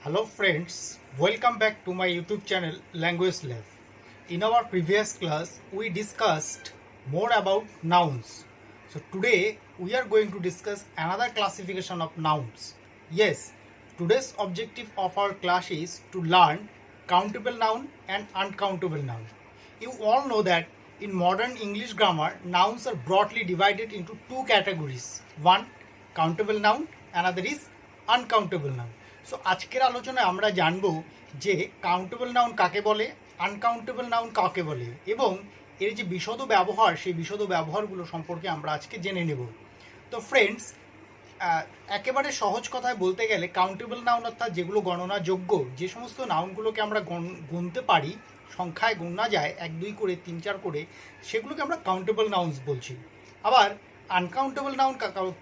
Hello friends, welcome back to my YouTube channel Language Lab. In our previous class, we discussed more about nouns. So today we are going to discuss another classification of nouns. Yes, today's objective of our class is to learn countable noun and uncountable noun. You all know that in modern English grammar, nouns are broadly divided into two categories. One, countable noun, another is uncountable noun. So আজকের আলোচনায় আমরা জানব যে countable noun কাকে বলে, uncountable noun কাকে বলে এবং এর যে বিশদ ব্যবহার সেই বিশদ ব্যবহারগুলো সম্পর্কে আমরা আজকে জেনে নেব। তো ফ্রেন্ডস, একেবারে সহজ কথায় বলতে গেলে কাউন্টেবল নাউন অর্থাৎ যেগুলো গণনাযোগ্য, যে সমস্ত নাউনগুলোকে আমরা গুনতে পারি, সংখ্যায় গোনা যায় 1 2 করে 3 4 করে, সেগুলোকে আমরা কাউন্টেবল নাউন্স বলছি। আবার আনকাউন্টেবল নাউন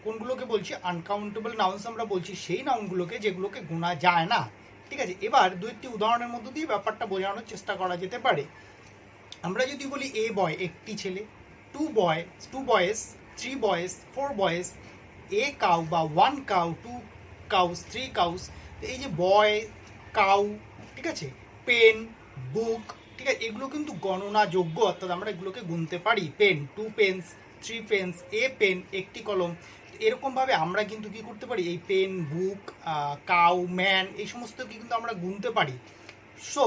কোনগুলোকে বলছি? আনকাউন্টেবল নাউন্স আমরা বলছি সেই নাউনগুলোকে যেগুলোকে গোনা যায় না। ঠিক আছে, এবার দু একটি উদাহরণের মধ্য দিয়ে ব্যাপারটা বোঝানোর চেষ্টা করা যেতে পারে। আমরা যদি বলি এ বয় একটি ছেলে, টু বয়েস, 3 বয়েস, 4 বয়েস, এ কাউ বা 1 কাউ, 2 কাউস, 3 কাউস, এই যে বয়, কাউ, ঠিক আছে, পেন, বুক, ঠিক আছে, এগুলো কিন্তু গণনাযোগ্য, অর্থাৎ আমরা এগুলোকে গুনতে পারি। Pen, 2 pens, 3 pens, a pen, একটি কলম। এরকমভাবে আমরা কিন্তু কী করতে পারি, এই পেন, বুক, কাউ, ম্যান, এই সমস্ত কিন্তু আমরা গুনতে পারি। সো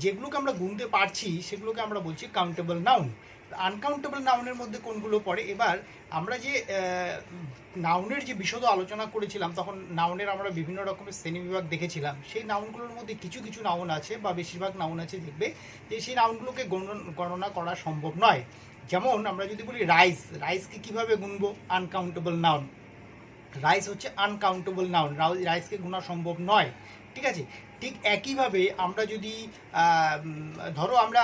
যেগুলোকে আমরা গুনতে পারছি সেগুলোকে আমরা বলছি কাউন্টেবল নাউন। আনকাউন্টেবল নাউনের মধ্যে কোনগুলো পড়ে? এবার আমরা যে নাউনের যে বিশদ আলোচনা করেছিলাম, তখন নাউনের আমরা বিভিন্ন রকমের শ্রেণীবিভাগ দেখেছিলাম। সেই নাউনগুলোর মধ্যে কিছু কিছু নাউন আছে বা বেশিরভাগ নাউন আছে, দেখবে যে সেই নাউনগুলোকে গণনা করা সম্ভব নয়। যেমন আমরা যদি বলি রাইসকে কিভাবে গুনবো? Uncountable noun. রাইস হচ্ছে আনকাউন্টেবল নাউন, রাইসকে গোনা সম্ভব নয়। ঠিক আছে, ঠিক একইভাবে আমরা যদি ধরো আমরা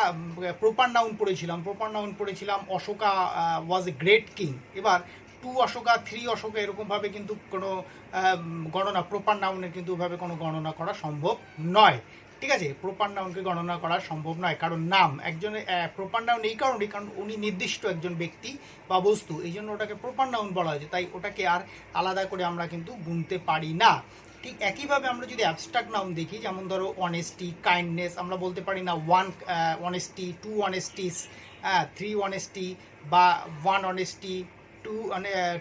প্রপার নাউন পড়েছিলাম অশোকা ওয়াজ এ গ্রেট কিং। এবার 2 অশোকা, 3 অশোকা, এরকমভাবে কিন্তু কোনো গণনা প্রপার নাউনের কিন্তু ওইভাবে কোনো গণনা করা সম্ভব নয়। ঠিক আছে, প্রপার নাউনকে গণনা করা সম্ভব নয়, কারণ নাম একজনের প্রপার নাউন এই কারণে, কারণ উনি নির্দিষ্ট একজন ব্যক্তি বা বস্তু, এই জন্য ওটাকে প্রপার নাউন বলা হয়েছে, তাই ওটাকে আর আলাদা করে আমরা কিন্তু গুনতে পারি না। ঠিক একইভাবে আমরা যদি অ্যাবস্ট্রাক্ট নাউন দেখি, যেমন ধরো অনেস্টি, কাইন্ডনেস, আমরা বলতে পারি না 1 অনেস্টি, 2 অনেস্টিস, 3 অনেস্টি বা 1 অনেস্টি,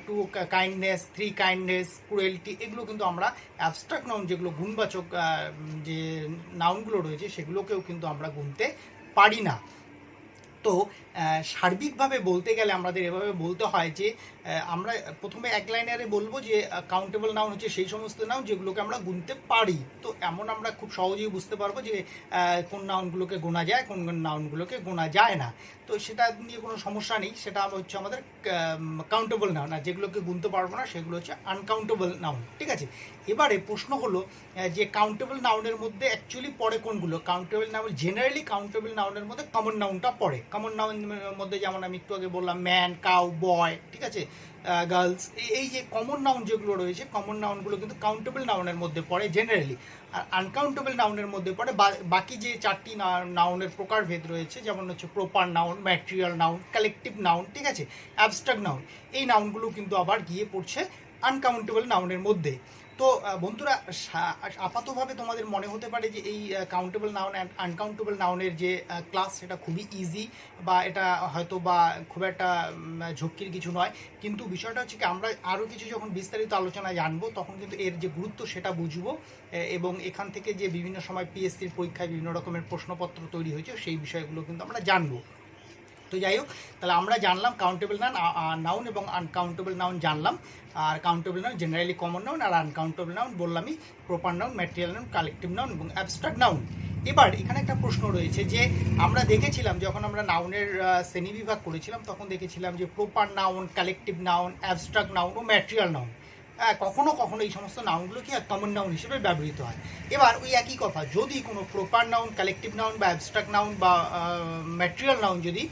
2 কাইন্ডনেস, 3 কাইন্ডনেস, ক্রুয়েলটি, এগুলো কিন্তু আমরা অ্যাবস্ট্রাক্ট নাউন, যেগুলো গুণবাচক যে নাউনগুলো রয়েছে সেগুলোকেও কিন্তু আমরা গুনতে পারি না। তো সার্বিকভাবে বলতে গেলে আমাদের এভাবে বলতে হয় যে আমরা প্রথমে এক লাইনারে বলবো যে কাউন্টেবল নাউন হচ্ছে সেই সমস্ত নাউন যেগুলোকে আমরা গুনতে পারি। তো এমন আমরা খুব সহজেই বুঝতে পারবো যে কোন নাউনগুলোকে গোনা যায়, কোন নাউনগুলোকে গোনা যায় না। তো সেটা নিয়ে কোনো সমস্যা নেই, সেটা হচ্ছে আমাদের কাউন্টেবল নাউন। আর যেগুলোকে গুনতে পারবো না সেগুলো হচ্ছে আনকাউন্টেবল নাউন। ঠিক আছে, এবারে প্রশ্ন হলো যে কাউন্টেবল নাউনের মধ্যে অ্যাকচুয়ালি পড়ে কোনগুলো? কাউন্টেবল নাউন, জেনারেলি কাউন্টেবল নাউনের মধ্যে কমন নাউনটা পড়ে। কমন নাউনের মধ্যে যেমন আমি একটু আগে বললাম ম্যান, কাউ, বয়, ঠিক আছে, গার্লস, এই যে কমন নাউন যেগুলো রয়েছে, কমন নাউনগুলো কিন্তু কাউন্টেবল নাউনের মধ্যে পড়ে জেনারেলি। আর আনকাউন্টেবল নাউনের মধ্যে পড়ে বাকি যে 4টি নাউনের প্রকারভেদ রয়েছে, যেমন হচ্ছে proper noun, material noun, collective noun, ঠিক আছে, অ্যাবস্ট্রাক্ট নাউন, এই নাউনগুলো কিন্তু আবার গিয়ে পড়ছে আনকাউন্টেবল নাউনের মধ্যে। তো বন্ধুরা, আপাতভাবে তোমাদের মনে হতে পারে যে এই কাউন্টেবল নাউন অ্যান্ড আনকাউন্টেবল নাউনের যে ক্লাস, সেটা খুবই ইজি বা এটা হয়তো বা খুব একটা ঝক্কির কিছু নয়। কিন্তু বিষয়টা হচ্ছে কি, আমরা আরও কিছু যখন বিস্তারিত আলোচনায় জানবো তখন কিন্তু এর যে গুরুত্ব সেটা বুঝবো, এবং এখান থেকে যে বিভিন্ন সময় পিএসসির পরীক্ষায় বিভিন্ন রকমের প্রশ্নপত্র তৈরি হয়েছে সেই বিষয়গুলো কিন্তু আমরা জানবো। তো যাই হোক, তাহলে আমরা জানলাম কাউন্টেবল নাউন এবং আনকাউন্টেবল নাউন জানলাম। আর countable noun generally common noun, আর আনকাউন্টেবল নাউন বললামই proper noun, material noun, collective noun এবং অ্যাবস্ট্রাক্ট নাউন। এবার এখানে একটা প্রশ্ন রয়েছে যে আমরা দেখেছিলাম যখন আমরা নাউনের শ্রেণীবিভাগ করেছিলাম তখন দেখেছিলাম যে proper noun, collective noun, abstract noun ও ম্যাটেরিয়াল নাউন, কখনো কখনো এই সমস্ত নাউনগুলো কি কমন নাউন হিসেবে ব্যবহৃত হয়। এবার ওই একই কথা, যদি কোনো প্রপার নাউন, কালেকটিভ নাউন বা অ্যাবস্ট্রাক্ট নাউন বা ম্যাটেরিয়াল নাউন যদি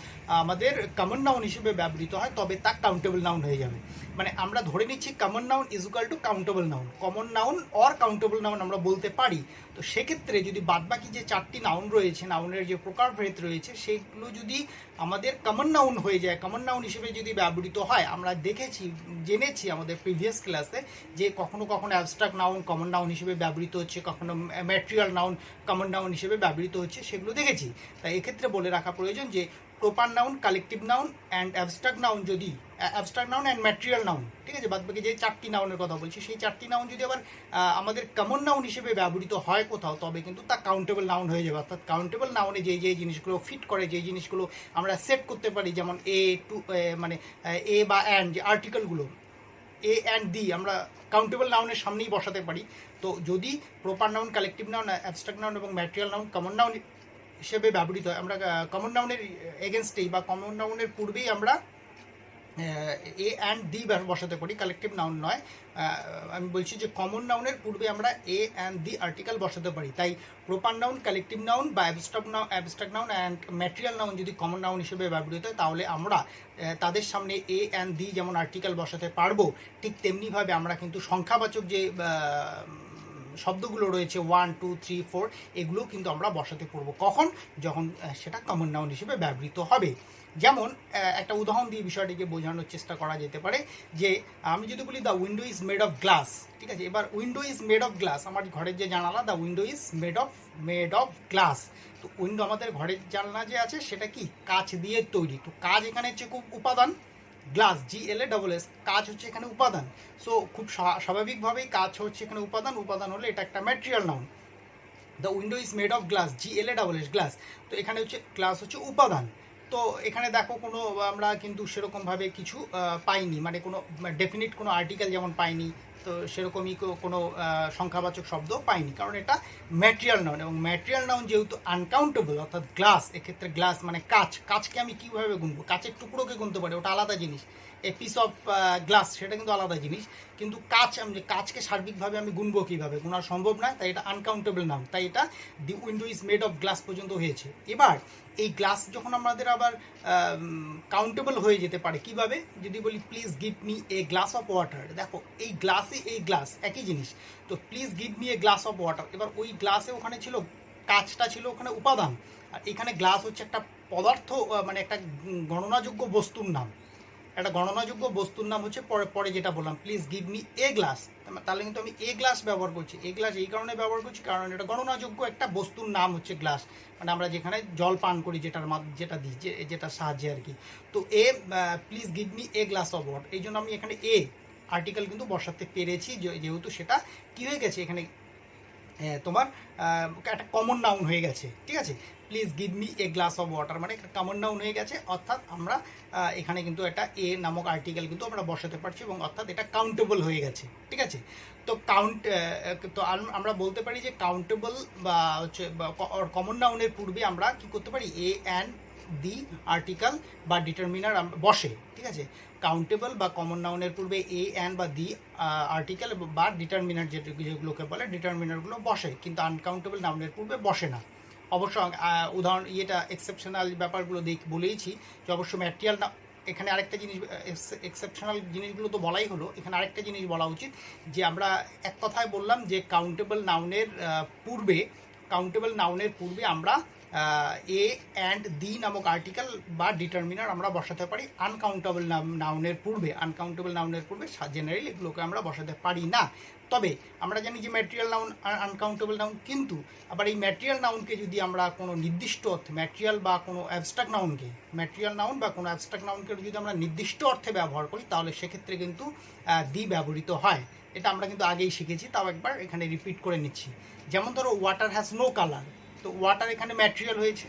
আমাদের কমন নাউন হিসেবে ব্যবহৃত হয় তবে তা কাউন্টেবল নাউন হয়ে যাবে। মানে আমরা ধরে নিচ্ছি common noun is equal to countable noun, common noun or countable noun আমরা বলতে পারি। তো সেক্ষেত্রে যদি বাদবাকি যে 4টি নাউন রয়েছে, নাউনের যে প্রকারভেদ রয়েছে, সেগুলো যদি আমাদের কমন নাউন হয়ে যায়, কমন নাউন হিসেবে যদি ব্যবহৃত হয়, আমরা জেনেছি আমাদের প্রিভিয়াস ক্লাসে যে কখনো কখনো অ্যাবস্ট্রাক্ট নাউন কমন নাউন হিসেবে ব্যবহৃত হচ্ছে, কখনো ম্যাটেরিয়াল নাউন কমন নাউন হিসেবে ব্যবহৃত হচ্ছে, সেগুলো দেখেছি। তাই এক্ষেত্রে বলে রাখা প্রয়োজন যে proper noun, collective noun and abstract noun যদি abstract noun and material noun, ঠিক আছে, বাদ বাকি যে 4টি নাউনের কথা বলছি, সেই 4টি নাউন যদি আবার আমাদের কমন নাউন হিসেবে ব্যবহৃত হয় কোথাও, তবে কিন্তু তা কাউন্টেবল নাউন হয়ে যাবে। অর্থাৎ কাউন্টেবল নাউনে যেই জিনিসগুলো ফিট করে, যেই জিনিসগুলো আমরা সেট করতে পারি, যেমন মানে এ বা অ্যান্ড, যে আর্টিকেলগুলো এ অ্যান্ড দি আমরা কাউন্টেবল নাউনের সামনেই বসাতে পারি। তো যদি proper noun, collective noun, abstract noun এবং ম্যাটেরিয়াল নাউন কমন নাউন হিসেবে ব্যবহৃত হয়, আমরা কমন নাউনের এগেনস্টেই বা কমন নাউনের পূর্বেই আমরা এ অ্যান্ড দি বসাতে পারি, কালেকটিভ নাউন নয়। আমি বলছি যে কমন নাউনের পূর্বে আমরা এ অ্যান্ড দি আর্টিকেল বসাতে পারি। তাই প্রপার নাউন, কালেকটিভ নাউন বা abstract noun and material noun যদি কমন নাউন হিসেবে ব্যবহৃত হয়, তাহলে আমরা তাদের সামনে এ অ্যান্ড দি যেমন আর্টিকেল বসাতে পারবো, ঠিক তেমনিভাবে আমরা কিন্তু সংখ্যাবাচক যে শব্দগুলো রয়েছে 1, 2, 3, 4, এগুলো কিন্তু আমরা বসাতে পারবো। কখন? যখন সেটা কমন নাউন হিসেবে ব্যবহৃত হবে। যেমন একটা উদাহরণ দিয়ে বিষয়টিকে বোঝানোর চেষ্টা করা যেতে পারে যে আমি যদি বলি the window is made of glass, ঠিক আছে, এবার window is made of glass, আমার ঘরের যে জানালা, the window is made of glass. তো উইন্ডো, আমাদের ঘরের জানলা যে আছে সেটা কি কাঁচ দিয়ে তৈরি। তো কাঁচ এখানে হচ্ছে খুব উপাদান, গ্লাস GLASS, কাঁচ হচ্ছে এখানে উপাদান। সো খুব স্বাভাবিকভাবেই কাঁচ হচ্ছে এখানে উপাদান হলে এটা একটা material noun. The window is made of glass, GLASS, glass. তো এখানে হচ্ছে গ্লাস হচ্ছে উপাদান। তো এখানে দেখো কোনো আমরা কিন্তু সেরকমভাবে কিছু পাইনি, মানে কোনো ডেফিনিট কোনো আর্টিকেল যেমন পাইনি, তো সেরকমই কোনো সংখ্যাবাচক শব্দ পাইনি, কারণ এটা ম্যাটেরিয়াল নাউন। এবং ম্যাটেরিয়াল নাউন যেহেতু আনকাউন্টেবল, অর্থাৎ গ্লাস, এক্ষেত্রে গ্লাস মানে কাঁচকে আমি কীভাবে গুনবো? কাঁচের টুকরোকে গুনতে পারি, ওটা আলাদা জিনিস। এ পিস অফ গ্লাস সেটা কিন্তু আলাদা জিনিস, কিন্তু কাঁচকে সার্বিকভাবে আমি গুনবো কীভাবে? গোনা সম্ভব নয়, তাই এটা আনকাউন্টেবল নাউন। তাই এটা the window is made of glass পর্যন্ত হয়েছে। এবার এই গ্লাস যখন আমাদের আবার কাউন্টেবল হয়ে যেতে পারে কিভাবে? যদি বলি please give me a glass of water, দেখো এই গ্লাসে এই গ্লাস একই জিনিস। তো please give me a glass of water, এবার ওই গ্লাসে ওখানে ছিল কাঁচটা, ছিল ওখানে উপাদান, আর এখানে গ্লাস হচ্ছে একটা পদার্থ, মানে একটা গণনাযোগ্য বস্তুর নাম। একটা গণনাযোগ্য বস্তুর নাম হচ্ছে পরে যেটা বললাম, please give me a glass. তাহলে কিন্তু আমি এ গ্লাস ব্যবহার করছি। এ গ্লাস এই কারণে ব্যবহার করছি কারণ এটা গণনাযোগ্য একটা বস্তুর নাম হচ্ছে গ্লাস, মানে আমরা যেখানে জল পান করি, যেটা দিই, যেটার সাহায্যে আর কি। তো please give me a glass of water, এই জন্য আমি এখানে এ আর্টিকেল কিন্তু বসাতে পেরেছি, যেহেতু সেটা কি হয়ে গেছে, এখানে তোমার একটা কমন নাউন হয়ে গেছে, ঠিক আছে। Please give me a glass of water মানে একটা কমন নাউন হয়ে গেছে, অর্থাৎ আমরা এখানে কিন্তু একটা এ নামক আর্টিকেল কিন্তু আমরা বসাতে পারছি, এবং অর্থাৎ এটা কাউন্টেবল হয়ে গেছে, ঠিক আছে। তো আমরা বলতে পারি যে কাউন্টেবল বা হচ্ছে কমন নাউনের পূর্বে আমরা কি করতে পারি? এ অ্যান্ড দি আর্টিকেল বা ডিটারমিনার বসে, ঠিক আছে। কাউন্টেবল বা কমন নাউনের পূর্বে এ অ্যান্ড বা দি আর্টিকেল বা ডিটারমিনার যেগুলোকে বলে, ডিটারমিনারগুলো বসে, কিন্তু আনকাউন্টেবল নাউনের পূর্বে বসে না। অবশ্য উদাহরণ এক্সেপশনাল ব্যাপারগুলো বলেইছি যে অবশ্য ম্যাটেরিয়াল না। এখানে আরেকটা জিনিস, এক্সেপশনাল জিনিসগুলো তো বলাই হলো, এখানে আরেকটা জিনিস বলা উচিত যে আমরা এক কথায় বললাম যে কাউন্টেবল নাউনের পূর্বে আমরা এ অ্যান্ড দি নামক আর্টিকেল বা ডিটারমিনার আমরা বসাতে পারি। আনকাউন্টেবল নাউনের পূর্বে জেনারেলি এগুলোকে আমরা বসাতে পারি না। তবে আমরা জানি যে ম্যাটেরিয়াল নাউন আনকাউন্টেবল নাউন, কিন্তু আবার এই ম্যাটেরিয়াল নাউনকে যদি আমরা কোনো নির্দিষ্ট অর্থে, ম্যাটেরিয়াল বা কোনো অ্যাবস্ট্রাক্ট নাউনকে যদি আমরা নির্দিষ্ট অর্থে ব্যবহার করি, তাহলে সেক্ষেত্রে কিন্তু দি ব্যবহৃত হয়। এটা আমরা কিন্তু আগেই শিখেছি, তাও একবার এখানে রিপিট করে নিচ্ছি। যেমন ধরো ওয়াটার হ্যাজ নো কালার, তো ওয়াটার এখানে ম্যাটেরিয়াল হয়েছে,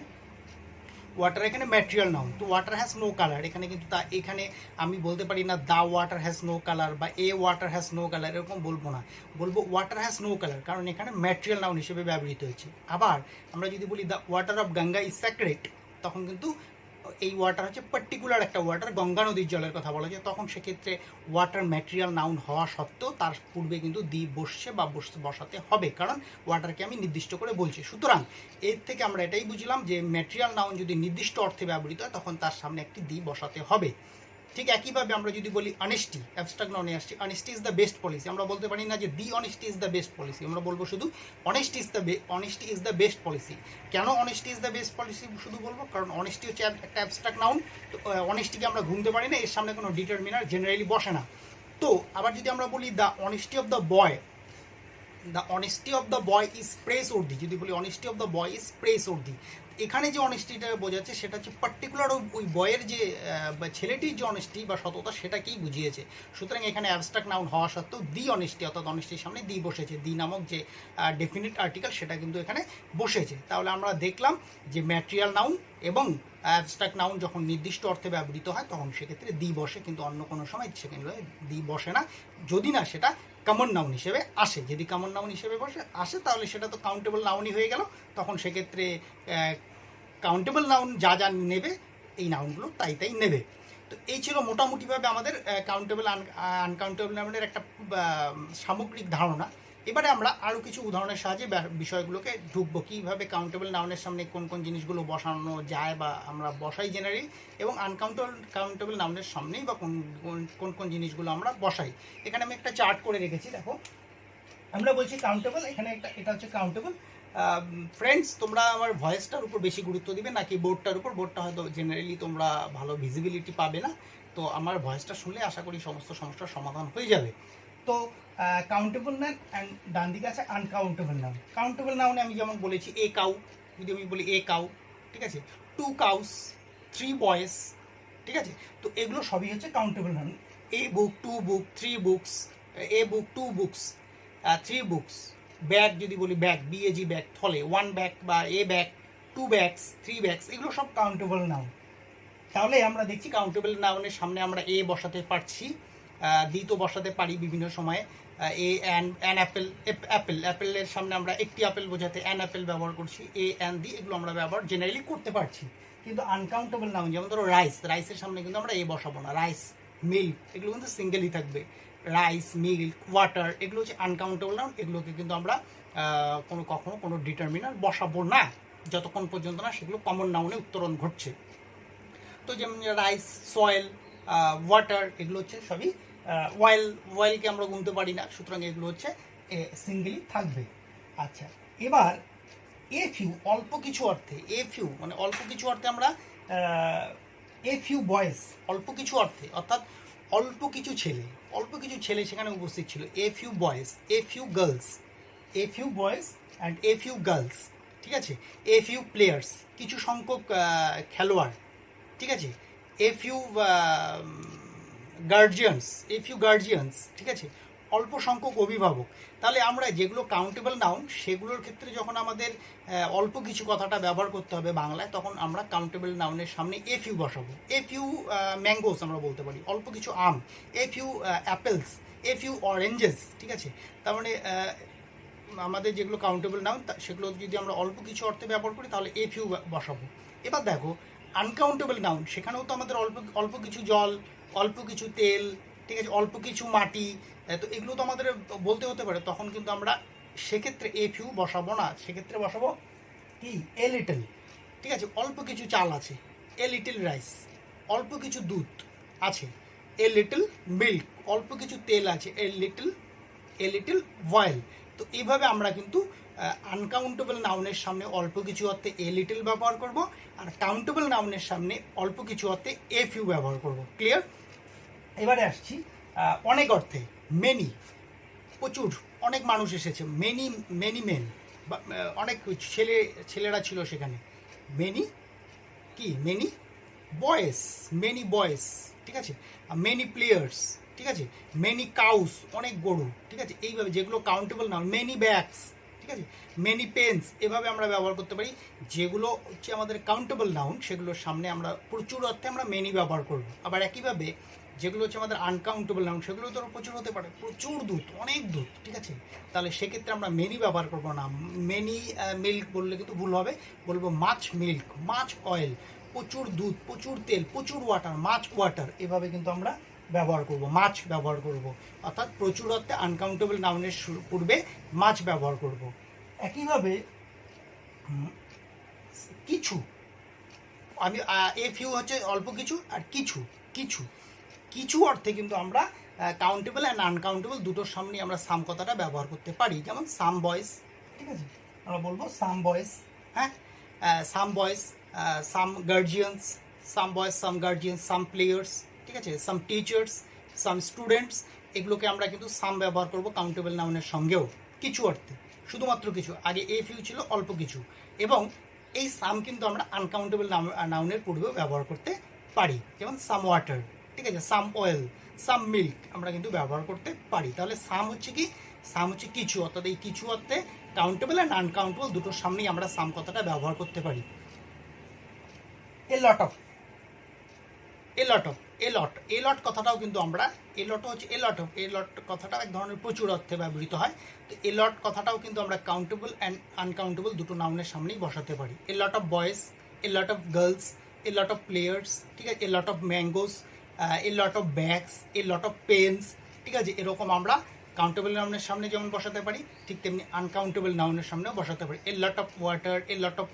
ওয়াটার এখানে ম্যাটেরিয়াল নাউন। তো ওয়াটার হ্যাজ নো কালার, এখানে কিন্তু এখানে আমি বলতে পারি না the water has no colour বা a water has no colour, এরকম বলবো না, বলবো ওয়াটার হ্যাজ নো কালার, কারণ এখানে ম্যাটেরিয়াল নাউন হিসেবে ব্যবহৃত হয়েছে। আবার আমরা যদি বলি the water of Ganga is sacred, তখন কিন্তু এই ওয়াটার হচ্ছে পার্টিকুলার একটা ওয়াটার, গঙ্গা নদীর জলের কথা বলা যায়, তখন সেক্ষেত্রে ওয়াটার ম্যাটেরিয়াল নাউন হওয়া সত্ত্বেও তার পূর্বে কিন্তু দি বসছে বা বসাতে হবে, কারণ ওয়াটারকে আমি নির্দিষ্ট করে বলছি। সুতরাং এর থেকে আমরা এটাই বুঝলাম যে ম্যাটেরিয়াল নাউন যদি নির্দিষ্ট অর্থে ব্যবহৃত হয় তখন তার সামনে একটি দি বসাতে হবে। ঠিক একইভাবে আমরা যদি বলি অনেস্টি, অ্যাবস্ট্রাক্ট নাউনে আসছি, honesty is the best policy, আমরা বলতে পারি না যে the honesty is the best policy, আমরা বলবো শুধু honesty is the best policy. কেন honesty is the best policy শুধু বলবো? কারণ অনেস্টি হচ্ছে একটা অ্যাবস্ট্রাক্ট নাউন, তো অনেস্টিকে আমরা ঘুমতে পারি না, এর সামনে কোনো ডিটারমিনার জেনারেলি বসে না। তো আবার যদি আমরা বলি the honesty of the boy, the honesty of the boy is praiseworthy, যদি বলি honesty of the boy is praiseworthy, এখানে যে অনেস্টিটা বোঝাচ্ছে সেটা হচ্ছে পার্টিকুলার ওই বয়ের যে ছেলেটির যে অনেস্টি বা সততা সেটাকেই বুঝিয়েছে। সুতরাং এখানে অ্যাবস্ট্রাক্ট নাউন হওয়া সত্ত্বেও দি অনেস্টি, অর্থাৎ অনেস্টির সামনে দি বসেছে, দি নামক যে ডেফিনিট আর্টিকেল সেটা কিন্তু এখানে বসেছে। তাহলে আমরা দেখলাম যে ম্যাটেরিয়াল নাউন এবং অ্যাবস্ট্রাক্ট নাউন যখন নির্দিষ্ট অর্থে ব্যবহৃত হয় তখন সেক্ষেত্রে দি বসে, কিন্তু অন্য কোনো সময় সেখানে দি বসে না, যদি না সেটা কমন নাউন হিসেবে আসে। যদি কমন নাউন হিসেবে আসে তাহলে সেটা তো কাউন্টেবল নাউনই হয়ে গেল, তখন সেক্ষেত্রে কাউন্টেবল নাউন যা যা নেবে এই নাউনগুলো তাই তাই নেবে। তো এই ছিল মোটামুটিভাবে আমাদের কাউন্টেবল আনকাউন্টেবল নাউনের একটা সামগ্রিক ধারণা। এবারে আমরা আরও কিছু উদাহরণের সাহায্যে বিষয়গুলোকে ঢুকবো, কীভাবে কাউন্টেবল নাউনের সামনে কোন কোন জিনিসগুলো বসানো যায় বা আমরা বসাই জেনারেলি, এবং কাউন্টেবল নাউনের সামনেই বা কোন কোন জিনিসগুলো আমরা বসাই। এখানে আমি একটা চার্ট করে রেখেছি, দেখো আমরা বলছি কাউন্টেবল, এখানে এটা হচ্ছে কাউন্টেবল। ফ্রেন্ডস, তোমরা আমার ভয়েসটার উপর বেশি গুরুত্ব দিবে নাকি বোর্ডটার উপর? বোর্ডটা হয়তো জেনারেলি তোমরা ভালো ভিজিবিলিটি পাবে না, তো আমার ভয়েসটা শুনলে আশা করি সমস্ত সমস্যার সমাধান হয়ে যাবে। তো কাউন্টেবল নাউন অ্যান্ড ডান দিকে আছে আনকাউন্টেবল নাউন। কাউন্টেবল নাউনে আমি যেমন বলেছি এ কাউ, যদি আমি বলি এ কাউ, ঠিক আছে, 2 কাউস, 3 বয়েস, ঠিক আছে, তো এগুলো সবই হচ্ছে কাউন্টেবল নাউন। এ বুক, 2 বুক, 3 বুকস, এ বুক, 2 বুকস, 3 বুকস। ব্যাগ যদি বলি ব্যাগ, বিএজি ব্যাগ, থলে 1 ব্যাগ বা এ ব্যাগ, 2 ব্যাগস, 3 ব্যাগস, এগুলো সব কাউন্টেবল নাউন। তাহলে আমরা দেখছি কাউন্টেবল নাউনের সামনে আমরা এ বসাতে পারছি, দি তো বসাতে পারি বিভিন্ন সময়ে, এ অ্যান অ্যাপেল, অ্যাপেলের সামনে আমরা একটি অ্যাপেল বোঝাতে অ্যান অ্যাপেল ব্যবহার করছি, এ অ্যান দি, এগুলো আমরা ব্যবহার জেনারেলি করতে পারছি। কিন্তু আনকাউন্টেবল নাউন যেমন ধরো রাইস, রাইসের সামনে কিন্তু আমরা এ বসাবো না, রাইস, মিল্ক, এগুলো কিন্তু সিঙ্গেলই থাকবে। রাইস, মিল্ক, ওয়াটার, এগুলো হচ্ছে আনকাউন্টেবল নাউন, এগুলোকে কিন্তু আমরা কখনো কোনো ডিটারমিনার বসাবো না যতক্ষণ পর্যন্ত না সেগুলো কমন নাউনে উত্তরণ ঘটছে। তো যেমন রাইস, সয়েল, ওয়াটার, এগুলো হচ্ছে সবই ওয়েলকে আমরা গুনতে পারি না, সুতরাং এগুলো হচ্ছে সিঙ্গেলই থাকবে। আচ্ছা, এবার এ ফিউ, অল্প কিছু অর্থে, এ ফিউ মানে অল্প কিছু অর্থে আমরা এ ফিউ বয়েস, অল্প কিছু অর্থে, অর্থাৎ অল্প কিছু ছেলে, অল্প কিছু ছেলে সেখানে উপস্থিত ছিল। এ ফিউ বয়েস, a few girls, a few বয়েস অ্যান্ড এ ফিউ গার্লস, ঠিক আছে, এ ফিউ প্লেয়ার্স, কিছু সংখ্যক খেলোয়াড়, ঠিক আছে, a few guardians, a few guardians, ঠিক আছে, অল্প সংখ্যক অভিভাবক। তাহলে আমরা যেগুলো কাউন্টেবল নাউন সেগুলোর ক্ষেত্রে যখন আমাদের অল্প কিছু কথাটা ব্যবহার করতে হবে বাংলায়, তখন আমরা কাউন্টেবল নাউনের সামনে এ ফিউ বসাবো। এ ফিউ ম্যাঙ্গোস আমরা বলতে পারি, অল্প কিছু আম, a few apples, a few oranges, ঠিক আছে। তার মানে আমাদের যেগুলো কাউন্টেবল নাউন সেগুলো যদি আমরা অল্প কিছু অর্থে ব্যবহার করি তাহলে এ ফিউ বসাবো। এবার দেখো আনকাউন্টেবল নাউন, সেখানেও তো আমাদের অল্প কিছু জল, অল্প কিছু তেল, ঠিক আছে, অল্প কিছু মাটি, তো এগুলো তো আমাদের বলতে হতে পারে, তখন কিন্তু আমরা সেক্ষেত্রে এ ফিউ বসাবো না, সেক্ষেত্রে বসাবো কি এ লিটল, ঠিক আছে, অল্প কিছু চাল আছে, এ লিটল রাইস, অল্প কিছু দুধ আছে, এ লিটল মিল্ক, অল্প কিছু তেল আছে, এ লিটল অয়েল। তো এইভাবে আমরা কিন্তু আনকাউন্টেবল নাউনের সামনে অল্প কিছু অর্থে এ লিটল ব্যবহার করব, আর কাউন্টেবল নাউনের সামনে অল্প কিছু অর্থে এ ফিউ ব্যবহার করব। ক্লিয়ার? এবারে আসছি অনেক অর্থে, মেনি, প্রচুর, অনেক মানুষ এসেছে, মেনি মেন, অনেক ছেলেরা ছিল সেখানে, মেনি কি, মেনি বয়েস, ঠিক আছে, মেনি প্লেয়ার্স, ঠিক আছে, মেনি কাউস, অনেক গরু, ঠিক আছে। এইভাবে যেগুলো কাউন্টেবল নাউন, মেনি ব্যাগস, ঠিক আছে, মেনি পেন্স, এভাবে আমরা ব্যবহার করতে পারি। যেগুলো হচ্ছে আমাদের কাউন্টেবল নাউন সেগুলোর সামনে আমরা প্রচুর অর্থে আমরা মেনি ব্যবহার করব। আবার একইভাবে যেগুলো হচ্ছে আমাদের আনকাউন্টেবল নাউন সেগুলো তো প্রচুর হতে পারে, প্রচুর দুধ, অনেক দুধ, ঠিক আছে, তাহলে সেক্ষেত্রে আমরা মেনি ব্যবহার করবো না। মেনি মিল্ক বললে কিন্তু ভুল হবে, বলবো মাছ মিল্ক, মাছ অয়েল, প্রচুর দুধ, প্রচুর তেল, প্রচুর ওয়াটার, মাছ ওয়াটার, এভাবে কিন্তু আমরা ব্যবহার করব, মাছ ব্যবহার করব, অর্থাৎ প্রচুর অর্থে আনকাউন্টেবল নাউনের পূর্বে মাছ ব্যবহার করব। একইভাবে কিছু, আমি এ ফিউ হচ্ছে অল্প কিছু, আর কিছু কিছু কিছু অর্থে কিন্তু আমরা কাউন্টেবল অ্যান্ড আনকাউন্টেবল দুটোর সামনে আমরা সাম কথাটা ব্যবহার করতে পারি। যেমন সাম বয়েস, ঠিক আছে, আমরা বলবো সাম বয়েস, হ্যাঁ, সাম বয়েস, সাম গার্জিয়ানস, সাম বয়েস, সাম গার্জিয়ানস, সাম প্লেয়ার্স, ঠিক আছে, সাম টিচার্স, সাম স্টুডেন্টস, এগুলোকে আমরা কিন্তু সাম ব্যবহার করব কাউন্টেবল নাউনের সঙ্গেও কিছু অর্থে, শুধুমাত্র কিছু। আগে এ ফিউ ছিল অল্প কিছু, এবং এই সাম কিন্তু আমরা আনকাউন্টেবল নাউনের পূর্বেও ব্যবহার করতে পারি। যেমন সাম ওয়াটার, ঠিক আছে, সাম অয়েল, সাম মিল্ক আমরা কিন্তু ব্যবহার করতে পারি। তাহলে সাম হচ্ছে কি, সাম হচ্ছে কিছু, অর্থাৎ এই কিছু অর্থে কাউন্টেবল অ্যান্ড আনকাউন্টেবল দুটোর সামনেই আমরা সাম কথাটা ব্যবহার করতে পারি। A lot of, A lot of, এ লট, এ লট কথাটাও কিন্তু আমরা, এ লট হচ্ছে এ লট অফ, এ লট কথাটা এক ধরনের প্রচুর অর্থে ব্যবহৃত হয়। তো এ লট কথাটাও কিন্তু আমরা কাউন্টেবল অ্যান্ড আনকাউন্টেবল দুটো নাউনের সামনেই বসাতে পারি। A lot of boys, a lot of girls, a lot of players, ঠিক আছে, a lot of mangoes, a lot of bags, a lot of pens, ঠিক আছে, এরকম আমরা কাউন্টেবল নাউনের সামনে যেমন বসাতে পারি, ঠিক তেমনি আনকাউন্টেবল নাউনের সামনেও বসাতে পারি। A lot of water, a lot of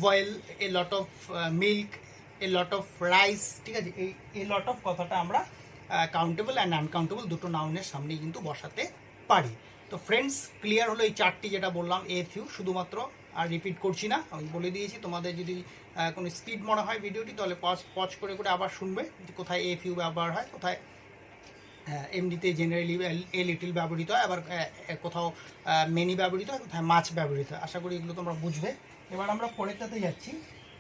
oil, a lot of milk, a lot of rice, ঠিক আছে, এই এ লট অফ কথাটা আমরা কাউন্টেবল অ্যান্ড আনকাউন্টেবল দুটো নাউনের সামনেই কিন্তু বসাতে পারি। তো ফ্রেন্ডস, ক্লিয়ার হলো এই চারটি যেটা বললাম, এ ফিউ, শুধুমাত্র আর রিপিট করছি না, আমি বলে দিয়েছি। তোমাদের যদি কোনো স্পিড মনে হয় ভিডিওটি, তাহলে পজ করে করে আবার শুনবে যে কোথায় এ ফিউ ব্যবহার হয়, কোথায় এমনিতে জেনারেলি এ লিটিল ব্যবহৃত হয়, আবার কোথাও মেনি ব্যবহৃত হয়, কোথায় মাছ ব্যবহৃত হয়। আশা করি এগুলো তোমরা বুঝবে। এবার আমরা পরেরটাতে যাচ্ছি।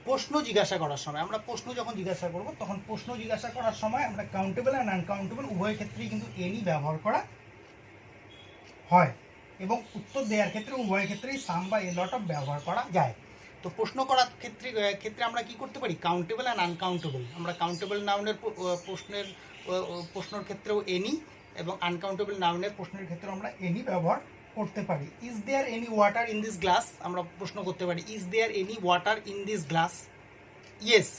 প্রশ্ন জিজ্ঞাসা করার সময়, আমরা প্রশ্ন যখন জিজ্ঞাসা করব, তখন প্রশ্ন জিজ্ঞাসা করার সময় আমরা কাউন্টেবল অ্যান্ড আনকাউন্টেবল উভয় ক্ষেত্রেই কিন্তু এনি ব্যবহার করা হয়, এবং উত্তর দেওয়ার ক্ষেত্রে উভয় ক্ষেত্রেই সাম বা এ লট অফ ব্যবহার করা যায়। তো প্রশ্ন করার ক্ষেত্রে আমরা কি করতে পারি, কাউন্টেবল অ্যান্ড আনকাউন্টেবল, আমরা কাউন্টেবল নাউনের প্রশ্নের ক্ষেত্রেও এনি, এবং আনকাউন্টেবল নাউনের প্রশ্নের ক্ষেত্রেও আমরা এনি ব্যবহার করতে পারি। Is there any water in this glass, আমরা প্রশ্ন করতে পারি, is there any water in this glass? Yes,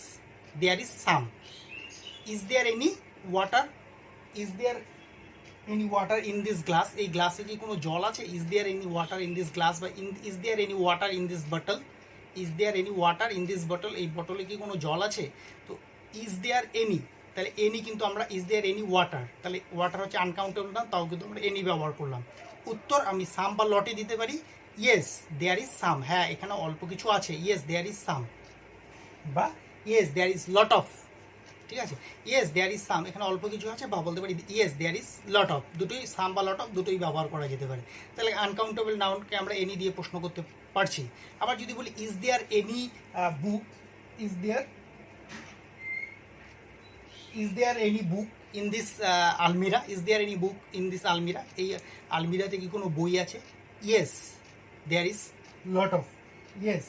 there is some. Is there any water, is there any water in this glass, এই গ্লাসে কি কোনো জল আছে? Is there any water in this glass, বা is there any water in this bottle? Is there any water in this bottle, এই বটলে কি কোনো জল আছে? তো ইজ দেয়ার এনি, তাহলে এনি কিন্তু আমরা, ইজ দেয়ার এনি ওয়াটার, তাহলে ওয়াটার হচ্ছে আনকাউন্টেবল না, তাও কিন্তু আমরা এনি ব্যবহার করলাম। উত্তর আমি সাম বা লটে দিতে পারি, ইয়েস দেয়ার ইজ সাম, হ্যাঁ এখানে অল্প কিছু আছে, ইয়েস দেয়ার ইজ সাম, বা yes there is lot of, ঠিক আছে, ইয়েস দেয়ার ইজ সাম, এখানে অল্প কিছু আছে, বা বলতে পারি yes there is lot of, দুটোই সাম বা লট অফ দুটোই ব্যবহার করা যেতে পারে। তাহলে আনকাউন্টেবল নাউনকে আমরা এনি দিয়ে প্রশ্ন করতে পারছি। আবার যদি বলি is there any book, is there any book in this almirah, is there any book in this almirah, এই আলমিরাতে কি কোনো বই আছে? Yes there is lot of, yes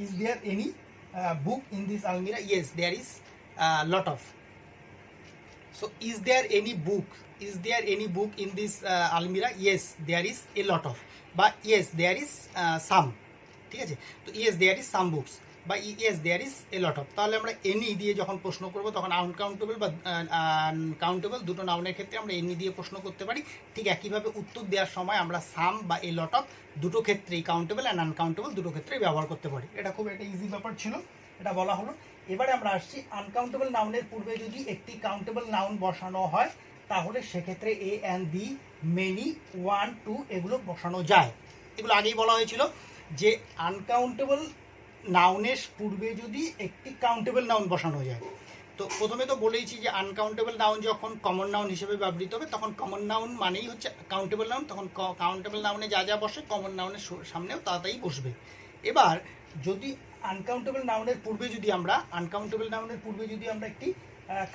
is there any book in this almirah? Yes, there is lot of. So is there any book, is there any book in this almirah? Yes, there is a lot of, but yes there is some, ঠিক আছে। তো yes there is some books, বা yes there is a lot of, তাহলে আমরা any দিয়ে যখন প্রশ্ন করব, তখন আনকাউন্টেবল বা কাউন্টেবল দুটো নাউনের ক্ষেত্রে আমরা এনি দিয়ে প্রশ্ন করতে পারি। ঠিক একইভাবে উত্তর দেওয়ার সময় আমরা সাম বা এ লট অফ দুটো ক্ষেত্রেই, কাউন্টেবল অ্যান্ড আনকাউন্টেবল দুটো ক্ষেত্রেই ব্যবহার করতে পারি। এটা খুব একটা ইজি ব্যাপার ছিল, এটা বলা হলো। এবারে আমরা আসছি আনকাউন্টেবল নাউনের পূর্বে যদি একটি কাউন্টেবল নাউন বসানো হয়, তাহলে সেক্ষেত্রে a and the, many, one, two এগুলো বসানো যায়। এগুলো আগেই বলা হয়েছিল যে আনকাউন্টেবল নাউনের পূর্বে যদি একটি কাউন্টেবল নাউন বসানো যায়। তো প্রথমে তো বলেইছি যে আনকাউন্টেবল নাউন যখন কমন নাউন হিসেবে ব্যবহৃত হবে, তখন কমন নাউন মানেই হচ্ছে কাউন্টেবল নাউন, তখন কাউন্টেবল নাউনে যা যা বসে কমন নাউনের সামনেও তাড়াতাড়ি বসবে। এবার যদি আনকাউন্টেবল নাউনের পূর্বে যদি আমরা একটি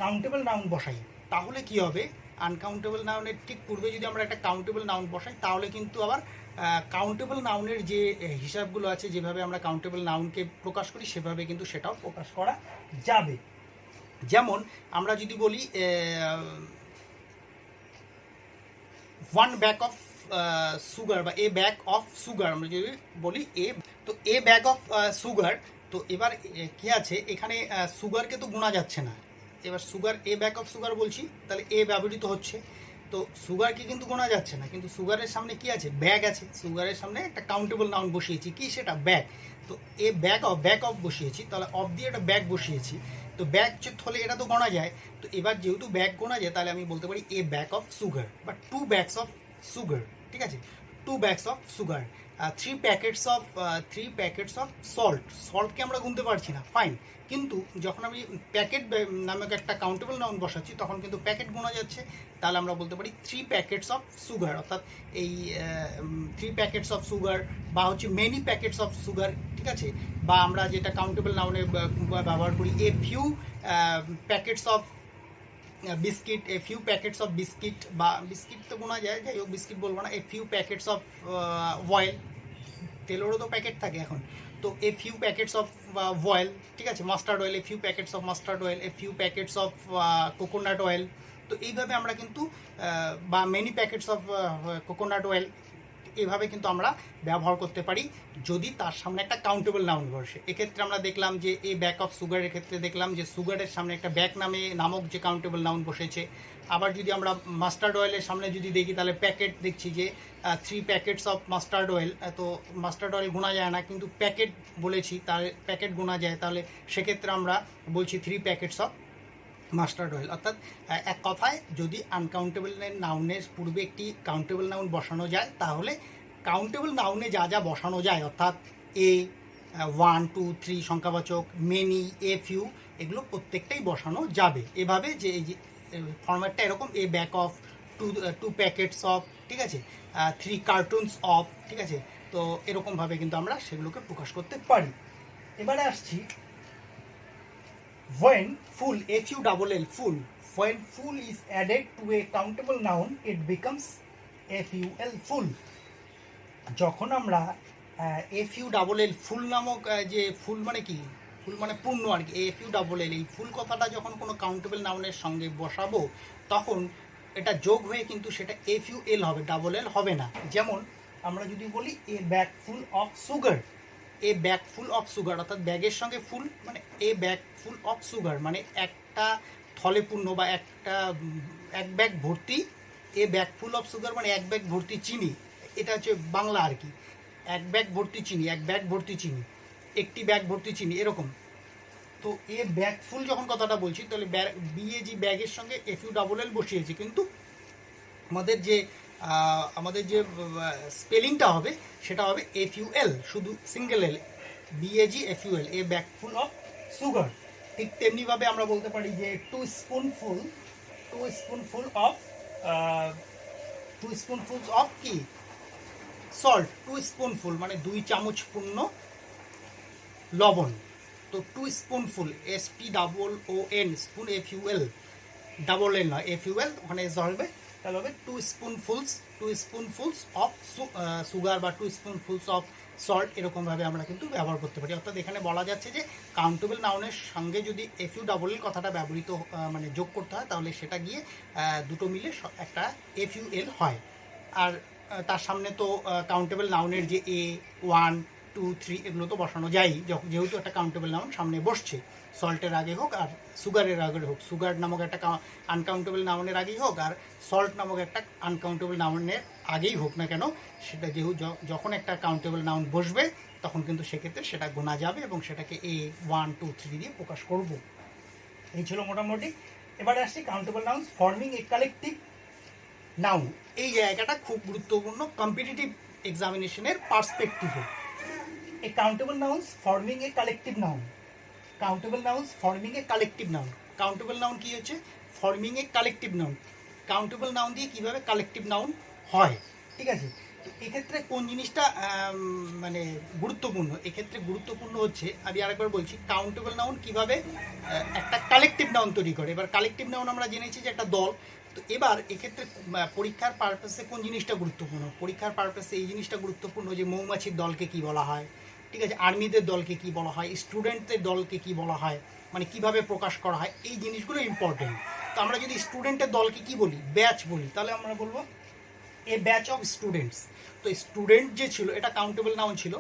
কাউন্টেবল নাউন বসাই, তাহলে কি হবে, আনকাউন্টেবল নাউনের ঠিক পূর্বে যদি আমরা একটা কাউন্টেবল নাউন বসাই, তাহলে কিন্তু আবার কাউন্টেবল নাউনের যে হিসাবগুলো আছে, যেভাবে আমরা কাউন্টেবল নাউনকে প্রকাশ করি, সেভাবে কিন্তু সেটাও প্রকাশ করা যাবে। যেমন আমরা যদি বলি ওয়ান ব্যাগ অফ সুগার, বা এ ব্যাগ অফ সুগার, আমরা যদি বলি এ, তো এ ব্যাগ অফ সুগার, তো এবার কি আছে এখানে, সুগারকে তো গোনা যাচ্ছে না। এবার sugar, A back of sugar বলছি, তাহলে এ ব্যবহৃত হচ্ছে, তো সুগারকে কিন্তু গোনা যাচ্ছে না, কিন্তু সুগারের সামনে কি আছে, ব্যাগ আছে। সুগারের সামনে একটা কাউন্টেবল নাউন বসিয়েছি, কি সেটা, ব্যাগ। তো এ ব্যাক অফ বসিয়েছি, তাহলে অফ দিয়ে একটা ব্যাগ বসিয়েছি, তো ব্যাগ হলে এটা তো গোনা যায়। তো এবার যেহেতু ব্যাগ গোনা যায়, তাহলে আমি বলতে পারি এ ব্যাগ অফ সুগার বা 2 ব্যাগস অফ সুগার, ঠিক আছে, 2 bags of sugar. 3 packets of সল্টকে আমরা গুনতে পারছি না, ফাইন, কিন্তু যখন আমি প্যাকেট নামক একটা কাউন্টেবল নাউন বসাচ্ছি তখন কিন্তু প্যাকেট গোনা যাচ্ছে, তাহলে আমরা বলতে পারি 3 প্যাকেটস অফ সুগার, অর্থাৎ এই 3 প্যাকেটস অফ সুগার বা হচ্ছে মেনি প্যাকেটস অফ সুগার, ঠিক আছে। বা আমরা যেটা কাউন্টেবল নাউনে ব্যবহার করি, a few packets of biscuit, a few packets of biscuit, বা বিস্কিট তো গোনা যায়, যাই হোক বিস্কিট বলবো না, a few packets of oil, তেলেরও তো প্যাকেট থাকে এখন, তো a few packets of oil, ঠিক আছে, mustard oil, a few packets of mustard oil, a few packets of coconut oil. তো এইভাবে আমরা কিন্তু বা many packets of coconut oil, এভাবে কিন্তু আমরা ব্যবহার করতে পারি যদি তার সামনে একটা কাউন্টেবল নাউন বসে। এক্ষেত্রে আমরা দেখলাম যে এই ব্যাক অফ সুগারের ক্ষেত্রে দেখলাম যে সুগারের সামনে একটা ব্যাক নামক যে কাউন্টেবল নাউন বসেছে। আবার যদি আমরা মাস্টার্ড অয়েলের সামনে যদি দেখি, তাহলে প্যাকেট দেখছি যে 3 প্যাকেটস অফ মাস্টার্ড অয়েল, তো মাস্টার্ড অয়েল গোনা যায় না, কিন্তু প্যাকেট বলেছি, তাহলে প্যাকেট গোনা যায়, তাহলে সেক্ষেত্রে আমরা বলছি 3 প্যাকেটস অফ মাস্টার্ড অয়েল। অর্থাৎ এক কথায় যদি আনকাউন্টেবল নাউনের পূর্বে একটি কাউন্টেবল নাউন বসানো যায়, তাহলে কাউন্টেবল নাউনে যা যা বসানো যায়, অর্থাৎ এ 1 2 3 সংখ্যাবাচক, মেনি, এ ফিউ, এগুলো প্রত্যেকটাই বসানো যাবে। এভাবে যে এই যে ফরম্যাটটা এরকম, এ ব্যাক অফ, 2 প্যাকেটস অফ, ঠিক আছে, 3 কার্টুনস অফ, ঠিক আছে। তো এরকমভাবে কিন্তু আমরা সেগুলোকে প্রকাশ করতে পারি। এবারে আসছি when full, full, full, when full is added to a countable noun it becomes full. যখন আমরা full ফুল নামক যে ফুল মানে কি, ফুল মানে পূর্ণ আর কি, full, এই ফুল কথাটা যখন কোনো কাউন্টেবল নাউনের সঙ্গে বসাবো তখন এটা যোগ হয়ে কিন্তু সেটা full হবে, ডাবল এল হবে না। যেমন আমরা যদি বলি a bag full of sugar, a bag full of sugar, অর্থাৎ ব্যাগের সঙ্গে ফুল মানে a bag full of sugar, মানে একটা থলে পূর্ণ বা এক ব্যাগ ভর্তি, a bag full of sugar মানে এক ব্যাগ ভর্তি চিনি, এটা হচ্ছে বাংলা আর কি, এক ব্যাগ ভর্তি চিনি, এক ব্যাগ ভর্তি চিনি, একটি ব্যাগ ভর্তি চিনি, এরকম। তো এ ব্যাগ ফুল যখন কথাটা বলছি, তাহলে বিএজি ব্যাগের সঙ্গে FULL বসিয়েছি, কিন্তু আমাদের যে স্পেলিংটা হবে সেটা হবে FUL, শুধু single L, BAG FUL, A bag full of sugar. ঠিক তেমনিভাবে আমরা বলতে পারি যে 2 স্পুনফুল অফ কি, সল্ট, 2 স্পুনফুল মানে 2 চামচ পূর্ণ লবণ। তো 2 স্পুনফুল, SPOON, spoon FUL, double L নয়, FUL, ওখানে এস হবে, তাহলে হবে 2 স্পুনফুলস অফ সুগার বা 2 স্পুনফুলস অফ সল্ট, এরকমভাবে আমরা কিন্তু ব্যবহার করতে পারি। অর্থাৎ এখানে বলা যাচ্ছে যে কাউন্টেবল নাউনের সঙ্গে যদি FUL কথাটা ব্যবহৃত মানে যোগ করতে হয়, তাহলে সেটা গিয়ে দুটো মিলে একটা FUL হয়। আর তার সামনে তো কাউন্টেবল নাউনের যে A 1 2 3 এগুলো তো বসানো যায়ই, যেহেতু একটা কাউন্টেবল নাউন সামনে বসছে, সল্টের আগে হোক আর সুগারের আগে হোক, সুগার নামক একটা আনকাউন্টেবল নাউনের আগেই হোক আর সল্ট নামক একটা আনকাউন্টেবল নাউনের আগেই হোক না কেন, সেটা যেহেতু যখন একটা কাউন্টেবল নাউন বসবে তখন কিন্তু সেক্ষেত্রে সেটা গোনা যাবে এবং সেটাকে A 1 2 3 দিয়ে প্রকাশ করব। এই ছিল মোটামুটি। এবারে আসছি countable nouns forming a collective noun. এই জায়গাটা খুব গুরুত্বপূর্ণ কম্পিটিটিভ এক্সামিনেশনের পার্সপেক্টিভে। A countable nouns forming a collective noun, countable nouns forming a collective noun. Countable noun কি হচ্ছে, forming a collective noun. Countable noun দিয়ে কিভাবে কালেকটিভ নাউন হয়, ঠিক আছে। তো এক্ষেত্রে কোন জিনিসটা মানে গুরুত্বপূর্ণ, এক্ষেত্রে গুরুত্বপূর্ণ হচ্ছে, আমি আরেকবার বলছি, কাউন্টেবল নাউন কিভাবে একটা কালেকটিভ নাউন তৈরি করে। এবার কালেকটিভ নাউন আমরা জেনেছি যে একটা দল। তো এবার এক্ষেত্রে পরীক্ষার পারপাসে কোন জিনিসটা গুরুত্বপূর্ণ, পরীক্ষার পারপাসে এই জিনিসটা গুরুত্বপূর্ণ যে মৌমাছির দলকে কি বলা হয়, ঠিক আছে, আর্মিদের দলকে কি বলা হয়, স্টুডেন্টদের দলকে কি বলা হয়, মানে কিভাবে প্রকাশ করা হয়, এই জিনিসগুলো ইম্পর্টেন্ট। তো আমরা যদি স্টুডেন্টের দলকে কি বলি, ব্যাচ বলি, তাহলে আমরা বলবো এ ব্যাচ অফ স্টুডেন্টস। তো স্টুডেন্ট যে ছিল এটা কাউন্টেবল নাউন ছিল,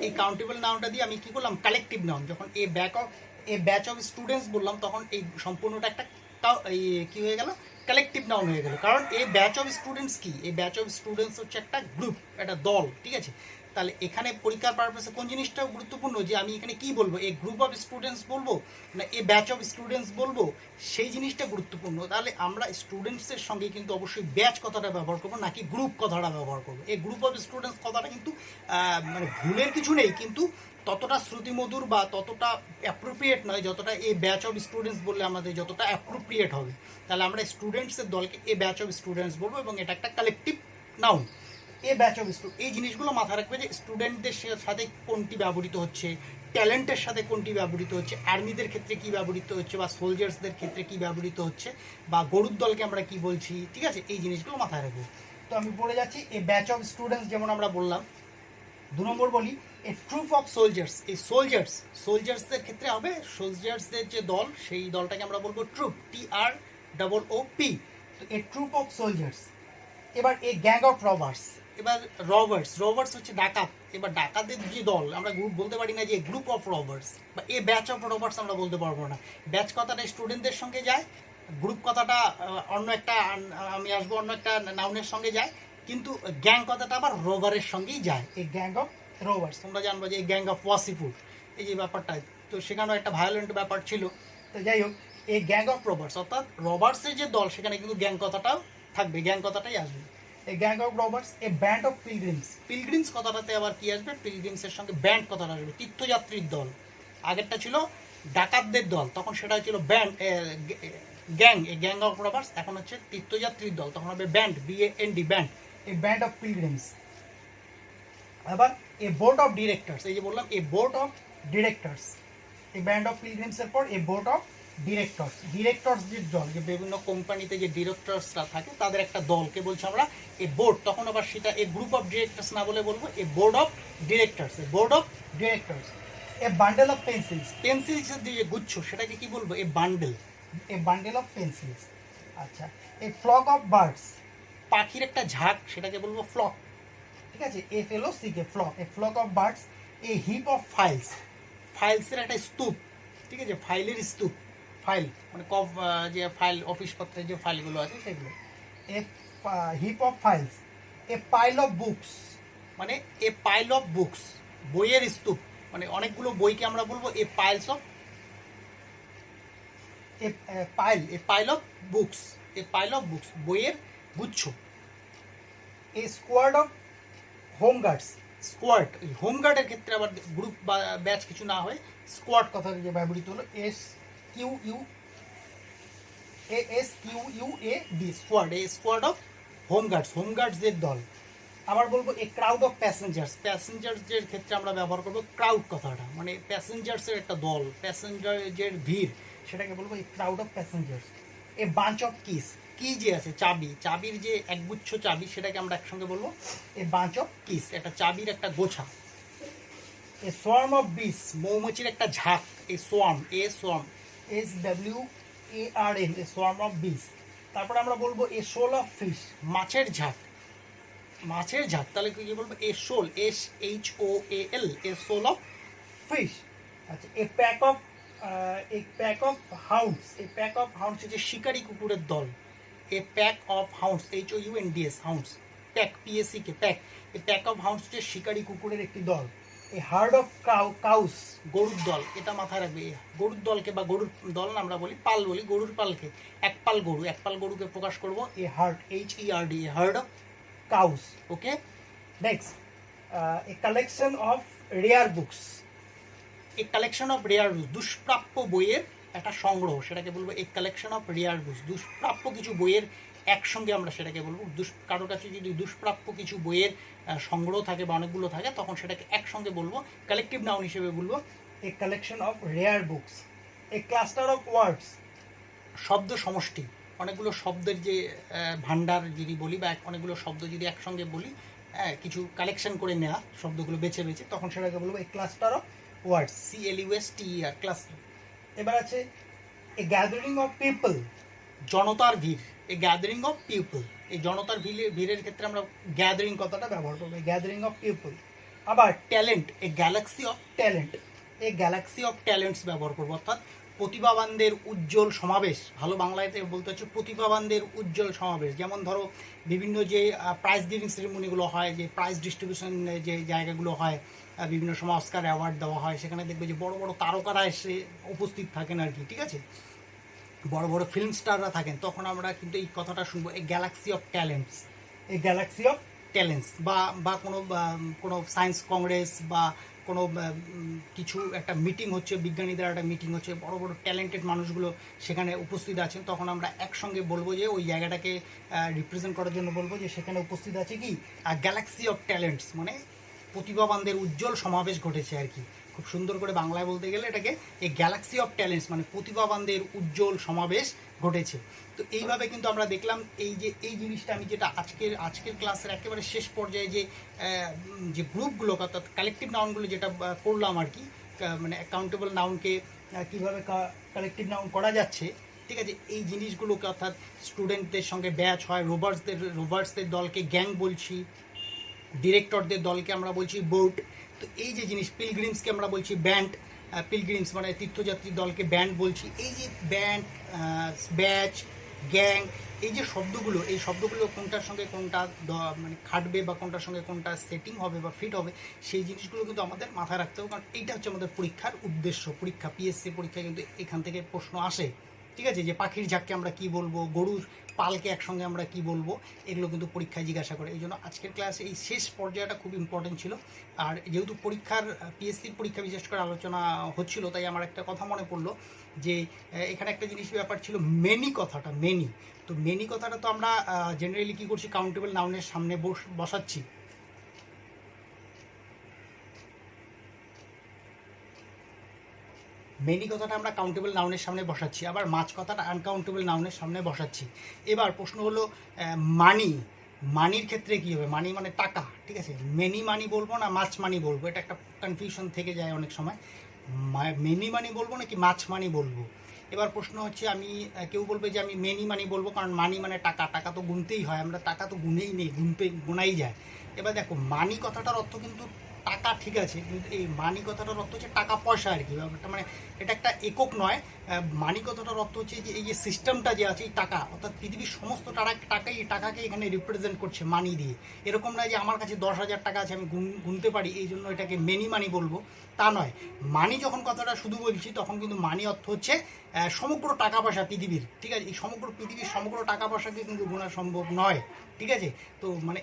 এই কাউন্টেবল নাউনটা দিয়ে আমি কি করলাম, কালেকটিভ নাউন। যখন এ ব্যাচ অফ স্টুডেন্টস বললাম তখন এই সম্পূর্ণটা একটা এই কি হয়ে গেল, কালেকটিভ নাউন হয়ে গেল। কারণ এই ব্যাচ অফ স্টুডেন্টস কি, এই ব্যাচ অফ স্টুডেন্টস হচ্ছে একটা গ্রুপ, একটা দল, ঠিক আছে। তাহলে এখানে পরীক্ষার পারপাসে কোন জিনিসটা গুরুত্বপূর্ণ, যে আমি এখানে কি বলবো, এ গ্রুপ অফ স্টুডেন্টস বলবো না এ ব্যাচ অফ স্টুডেন্টস বলবো, সেই জিনিসটা গুরুত্বপূর্ণ। তাহলে আমরা স্টুডেন্টসের সঙ্গে কিন্তু অবশ্যই ব্যাচ কথাটা ব্যবহার করবো, নাকি গ্রুপ কথাটা ব্যবহার করবো। এই গ্রুপ অফ স্টুডেন্টস কথাটা কিন্তু মানে ভুলের কিছু নেই, কিন্তু ততটা শ্রুতিমধুর বা ততটা অ্যাপ্রোপ্রিয়েট নয় যতটা এই ব্যাচ অফ স্টুডেন্টস বললে আমাদের যতটা অ্যাপ্রোপ্রিয়েট হবে। তাহলে আমরা স্টুডেন্টসের দলকে এ ব্যাচ অফ স্টুডেন্টস বলবো, এবং এটা একটা collective noun. A batch of student, এই জিনিসগুলো মাথায় রাখবে যে স্টুডেন্টদের সাথে কোনটি ব্যবহৃত হচ্ছে, ট্যালেন্টের সাথে কোনটি ব্যবহৃত হচ্ছে, আর্মিদের ক্ষেত্রে কি ব্যবহৃত হচ্ছে, বা সোলজার্সদের ক্ষেত্রে কি ব্যবহৃত হচ্ছে, বা গরুর দলকে আমরা কি বলছি, ঠিক আছে। এই জিনিসগুলো মাথায় রাখবো। তো আমি পড়ে যাচ্ছি, এ ব্যাচ অফ স্টুডেন্টস যেমন আমরা বললাম। 2 নম্বর বলি, এ ট্রুপ অফ সোলজার্স। এই সোলজার্সদের ক্ষেত্রে হবে, সোলজার্সদের যে দল সেই দলটাকে আমরা বলবো ট্রুপ, TROOP। তো এ ট্রুপ অফ সোলজার্স। এবার এ গ্যাং অফ রবার্স। এবার রবার্স হচ্ছে ডাকাত। এবার ডাকাতদের যে দল, আমরা গ্রুপ বলতে পারি না যে গ্রুপ অফ রবার্স, বা এ ব্যাচ অফ রবার্স আমরা বলতে পারবো না। ব্যাচ কথাটা স্টুডেন্টদের সঙ্গে যায়, গ্রুপ কথাটা অন্য একটা, আমি আসবো অন্য একটা নাউনের সঙ্গে যায়, কিন্তু গ্যাং কথাটা আবার রোভারের সঙ্গেই যায়। এই গ্যাং অফ রোভার্স, তোমরা জানবো যে এই গ্যাং অফ ওয়াসিফুর, এই যে ব্যাপারটা, তো সেখানেও একটা ভায়োলেন্ট ব্যাপার ছিল। তো যাই হোক, এই গ্যাং অফ রবার্স, অর্থাৎ রবার্সের যে দল সেখানে কিন্তু গ্যাং কথাটাও থাকবে, গ্যাং কথাটাই আসবে। A gang of robbers. A band of pilgrims কথাটাতে আবার কি আসবে, পিলগ্রিমসের সঙ্গে ব্যান্ড কথাটা আসবে, তীর্থযাত্রীর দল। আগেরটা ছিল ডাকাতদের দল, তখন সেটা ছিল band, gang, a gang of robbers. এখন হচ্ছে তীর্থযাত্রীর দল, তখন হবে band, BAND, band, a band of pilgrims. আবার এ বোর্ড অফ ডিরেক্টরস, এই যে বললাম এ বোর্ড অফ ডিরেক্টরস। এই ব্যান্ড অফ পিলগ্রিমসের পর এ বোর্ড অফ ডিরেক্টরসদের দল, যে বিভিন্ন কোম্পানিতে যে ডিরেক্টরসরা থাকে তাদের একটা দলকে বলছি আমরা এ বোর্ড। তখন আবার সেটা এ গ্রুপ অফ ডিরেক্টরস না বলে বলবো a board of directors, a board of directors. A bundle of পেন্সিলসের যে গুচ্ছ সেটাকে কি বলবো, a bundle, a bundle of pencils. আচ্ছা, এ ফ্লক অফ বার্ডস, পাখির একটা ঝাঁক, সেটাকে বলবো ফ্লক, ঠিক আছে। FLOCK, flock, a flock of birds. A heap of ফাইলসের একটা স্তূপ, ঠিক আছে, ফাইলের স্তূপ, ফাইল মানে যে ফাইল, অফিস পত্রের যে ফাইলগুলো আছে সেগুলো। A heap of files. A pile of books, মানে এ পাইল অফ বুকস, বইয়ের স্তূপ, মানে অনেকগুলো বইকে আমরা বলবো a piles of, a pile of books, a pile of books, বইয়ের গুচ্ছ। A squad of home guards, squad, হোমগার্ডের ক্ষেত্রে আবার গ্রুপ বা ব্যাচ কিছু না হয়, স্কোয়াড কথা যে ব্যবহৃত হলো, SQUAD, squad, a squad of হোমগার্ডসদের দল। আবার বলবো এ ক্রাউড অফ প্যাসেঞ্জার্সদের ক্ষেত্রে আমরা ব্যবহার করবো ক্রাউড কথাটা, মানে প্যাসেঞ্জার্সের একটা দল, প্যাসেঞ্জারের ভিড়, সেটাকে বলবো এই crowd of passengers. A bunch of কি যে আছে, চাবির যে একগুচ্ছ চাবি, সেটাকে আমরা একসঙ্গে বলবো এ বাঞ্চ অফ কিস, একটা চাবির একটা গোছা। এ সোয়ার্ম অফ বিস, মৌমাছির একটা ঝাঁক, a swarm, SWARM, a swarm of bees. তারপরে আমরা বলবো এ শোল অফ ফিশ, মাছের ঝাঁক, তাহলে কি বলবো এ শোল, SHOAL, এ শোল অফ ফিশ। আচ্ছা, এ প্যাক অফ হাউন্ডস, হচ্ছে শিকারী কুকুরের দল, a pack of hounds, HOUNDS, hounds, PACK, pack, a pack of hounds হচ্ছে শিকারী কুকুরের একটি দল। এ হার্ড অফ কাউস, গরুর দল, এটা মাথায় রাখবে। গরুর দলকে বা গরুর দল না আমরা বলি, পাল বলি, গরুর পালকে এক পাল গরুকে প্রকাশ করবো a herd, HERD, a herd of cows. Okay, next a collection of rare books, দুষ্প্রাপ্য বইয়ের একটা সংগ্রহ, সেটাকে বলবো a collection of rare books. দুষ্প্রাপ্য কিছু বইয়ের একসঙ্গে আমরা সেটাকে বলবো, কারোর কাছে যদি দুষ্প্রাপ্য কিছু বইয়ের সংগ্রহ থাকে বা অনেকগুলো থাকে, তখন সেটাকে একসঙ্গে বলবো, কালেকটিভ নাউন হিসেবে বলবো a collection of rare books. A cluster of words, শব্দ সমষ্টি, অনেকগুলো শব্দের যে ভান্ডার যদি বলি, বা অনেকগুলো শব্দ যদি একসঙ্গে বলি, কিছু কালেকশন করে নেওয়া শব্দগুলো বেছে তখন সেটাকে বলবো a cluster of words, CLUSTER, cluster. এবার আছে এ গ্যাদারিং অফ পিপল, জনতার ভিড়, এ গ্যাদারিং অফ পিপল, এই জনতার ভিড়ের ক্ষেত্রে আমরা গ্যাদারিং কথাটা ব্যবহার করবো, গ্যাদারিং অফ পিপল। আবার talent, A Galaxy of talent, এই গ্যালাক্সি অফ ট্যালেন্টস ব্যবহার করবো, অর্থাৎ প্রতিভাবানদের উজ্জ্বল সমাবেশ। ভালো বাংলাতে বলতে হচ্ছে প্রতিভাবানদের উজ্জ্বল সমাবেশ। যেমন ধরো বিভিন্ন যে প্রাইজ গিভিং সেরেমনিগুলো হয়, যে প্রাইজ ডিস্ট্রিবিউশন যে জায়গাগুলো হয়, বিভিন্ন সময় অস্কার অ্যাওয়ার্ড দেওয়া হয়, সেখানে দেখবে যে বড় বড় তারকারা এসে উপস্থিত থাকেন আর কি, ঠিক আছে, বড় বড় ফিল্ম স্টাররা থাকেন, তখন আমরা কিন্তু এই কথাটা শুনবো, এই গ্যালাক্সি অফ ট্যালেন্টস, এই গ্যালাক্সি অফ ট্যালেন্টস। বা কোনো সায়েন্স কংগ্রেস বা কোনো কিছু একটা মিটিং হচ্ছে, বিজ্ঞানীদের একটা মিটিং হচ্ছে, বড় বড় ট্যালেন্টেড মানুষগুলো সেখানে উপস্থিত আছেন, তখন আমরা একসঙ্গে বলবো যে ওই জায়গাটাকে রিপ্রেজেন্ট করার জন্য বলবো যে সেখানে উপস্থিত আছে কি গ্যালাক্সি অফ ট্যালেন্টস, মানে প্রতিভাবানদের উজ্জ্বল সমাবেশ ঘটেছে আর কি। খুব সুন্দর করে বাংলায় বলতে গেলে এটাকে এই গ্যালাক্সি অফ ট্যালেন্টস, মানে প্রতিভাবানদের উজ্জ্বল সমাবেশ ঘটেছে। তো এইভাবে কিন্তু আমরা দেখলাম এই জিনিসটা আমি যেটা আজকের ক্লাসের একেবারে শেষ পর্যায়ে যে গ্রুপগুলো অর্থাৎ কালেকটিভ নাউনগুলো যেটা করলাম আর কি, মানে অ্যাকাউন্টেবল নাউনকে কীভাবে কালেকটিভ নাউন করা যাচ্ছে, ঠিক আছে, এই জিনিসগুলোকে, অর্থাৎ স্টুডেন্টদের সঙ্গে ব্যাচ হয়, রোভার্সদের দলকে গ্যাং বলছি, ডিরেক্টরদের দলকে আমরা বলছি বোট। তো এই যে জিনিস, পিলগ্রিমসকে আমরা বলছি ব্যান্ড, পিলগ্রিমস মানে তীর্থযাত্রী দলকে ব্যান্ড বলছি। এই যে ব্যান্ড, ব্যাচ, গ্যাং, এই যে শব্দগুলো, এই শব্দগুলো কোনটার সঙ্গে কোনটা মানে খাটবে বা কোনটার সঙ্গে কোনটা সেটিং হবে বা ফিট হবে, সেই জিনিসগুলো কিন্তু আমাদের মাথায় রাখতে হবে, কারণ এইটা হচ্ছে আমাদের পরীক্ষার উদ্দেশ্য। পিএসসি পরীক্ষায় কিন্তু এখান থেকে প্রশ্ন আসে, ঠিক আছে, যে পাখির ঝাঁককে আমরা কি বলবো, গরুর পালকে একসঙ্গে আমরা কি বলবো, এগুলো কিন্তু পরীক্ষায় জিজ্ঞাসা করে। এই জন্য আজকের ক্লাসে এই শেষ পর্যায়টা খুব ইম্পর্টেন্ট ছিল। আর যেহেতু পিএসসির পরীক্ষা বিশেষ করে আলোচনা হচ্ছিল, তাই আমার একটা কথা মনে পড়লো যে এখানে একটা জিনিস ব্যাপার ছিল, মেনি কথাটা, মেনি। তো মেনি কথাটা তো আমরা জেনারেলি কী করছি, কাউন্টেবল নাউনের সামনে বসাচ্ছি। মেনি কথাটা আমরা কাউন্টেবল নাউনের সামনে বসাচ্ছি, আবার মাছ কথাটা আনকাউন্টেবল নাউনের সামনে বসাচ্ছি। এবার প্রশ্ন হলো মানির ক্ষেত্রে কী হবে, মানি মানে টাকা, ঠিক আছে, মেনি মানি বলবো না মাছ মানি বলবো, এটা একটা কনফিউশন থেকে যায় অনেক সময়, মেনি মানি বলবো নাকি মাছ মানি বলবো। এবার প্রশ্ন হচ্ছে, কেউ বলবে যে আমি মেনি মানি বলবো, কারণ মানি মানে টাকা, টাকা তো গুনতেই হয়, আমরা টাকা তো গুনেই নেই, গোনাই যায়। এবার দেখো, মানি কথাটার অর্থ কিন্তু টাকা, ঠিক আছে, কিন্তু এই মানি কথাটার অর্থ হচ্ছে টাকা পয়সা আর কি, ব্যাপারটা মানে এটা একটা একক নয়। মানি কথাটার অর্থ হচ্ছে যে এই যে সিস্টেমটা যে আছে, এই টাকা, অর্থাৎ পৃথিবীর সমস্ত টাকাই, এই টাকাকে এখানে রিপ্রেজেন্ট করছে মানি দিয়ে। এরকম নয় যে আমার কাছে 10,000 টাকা আছে, আমি গুনতে পারি, এই জন্য এটাকে মেনি মানি বলবো, তা নয়। মানি যখন কথাটা শুধু বলছি, তখন কিন্তু মানি অর্থ হচ্ছে সমগ্র টাকা পয়সা পৃথিবীর, ঠিক আছে, এই পৃথিবীর সমগ্র টাকা পয়সাকে কিন্তু গোনা সম্ভব নয়, ঠিক আছে। তো মানে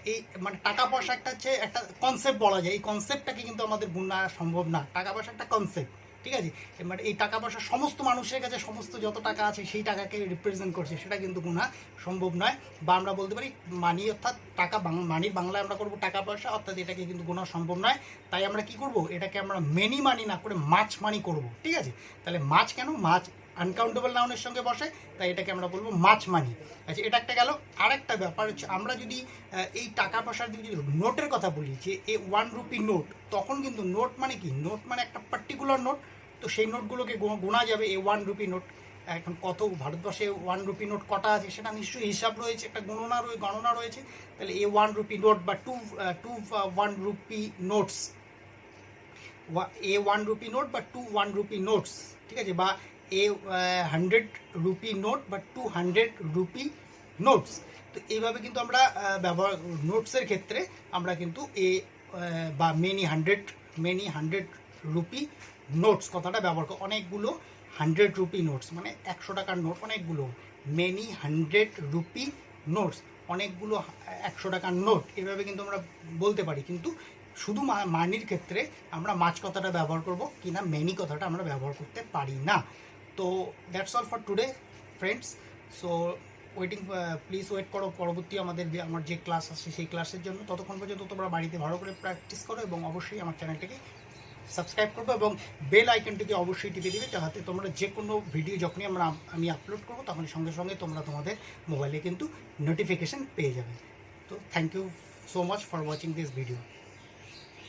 টাকা পয়সা হচ্ছে একটা কনসেপ্ট বলা যায়, এই কনসেপ্টটাকে কিন্তু আমাদের গোনা সম্ভব না। টাকা পয়সা একটা কনসেপ্ট, ঠিক আছে, মানে এই টাকা পয়সা সমস্ত মানুষের কাছে সমস্ত যত টাকা আছে সেই টাকাকে রিপ্রেজেন্ট করছে, সেটা কিন্তু গোনা সম্ভব নয়। বা আমরা বলতে পারি মানি অর্থাৎ টাকা, মানির বাংলায় আমরা করবো টাকা পয়সা, অর্থাৎ এটাকে কিন্তু গোনা সম্ভব নয়। তাই আমরা কি করব, এটাকে আমরা মেনি মানি না করে মাছ মানি করব, ঠিক আছে। তাহলে মাছ কেন, মাছ আনকাউন্টেবল নাউনের সঙ্গে বসে, তাই এটাকে আমরা বলবো মাছ মানি। আচ্ছা, এটা একটা গেল। আরেকটা ব্যাপার হচ্ছে, আমরা যদি এই টাকা পয়সার দিকে যদি নোটের কথা বলি, যে ₹1 নোট, তখন কিন্তু নোট মানে কি, নোট মানে একটা পার্টিকুলার নোট, তো সেই নোটগুলোকে গোনা যাবে। ₹1 নোট এখন কত ভারতবর্ষে ₹1 নোট কটা আছে সেটা নিশ্চয়ই হিসাব রয়েছে, একটা গণনা রয়েছে। তাহলে ₹1 নোট বা টু ₹1 নোটস, ₹1 নোট বা ₹1 নোটস, ঠিক আছে, বা ₹100 নোট বা ₹200 নোটস। তো এইভাবে কিন্তু আমরা ব্যবহার, নোটসের ক্ষেত্রে আমরা কিন্তু বা মেনি হান্ড্রেড রুপি নোটস কথাটা ব্যবহার করি। অনেকগুলো ₹100 নোটস মানে 100 টাকার নোট, অনেকগুলো মেনি ₹100 নোটস, অনেকগুলো 100 টাকার নোট, এভাবে কিন্তু আমরা বলতে পারি। কিন্তু শুধু মানির ক্ষেত্রে আমরা মাছ কথাটা ব্যবহার করব, কিনা মেনি কথাটা আমরা ব্যবহার করতে পারি না। তো that's all for today friends. So please wait করো পরবর্তী আমার যে ক্লাস আসছে সেই ক্লাসের জন্য। ততক্ষণ পর্যন্ত তোমরা বাড়িতে ভালো করে প্র্যাকটিস করো, এবং অবশ্যই আমার চ্যানেলটিকে সাবস্ক্রাইব করবো এবং বেল আইকনটিকে অবশ্যই টিপে দিবে, যাতে তোমরা যে কোনো ভিডিও যখনই আমি আপলোড করবো, তখন সঙ্গে সঙ্গে তোমরা তোমাদের মোবাইলে কিন্তু নোটিফিকেশান পেয়ে যাবে। তো thank you so much for watching this video.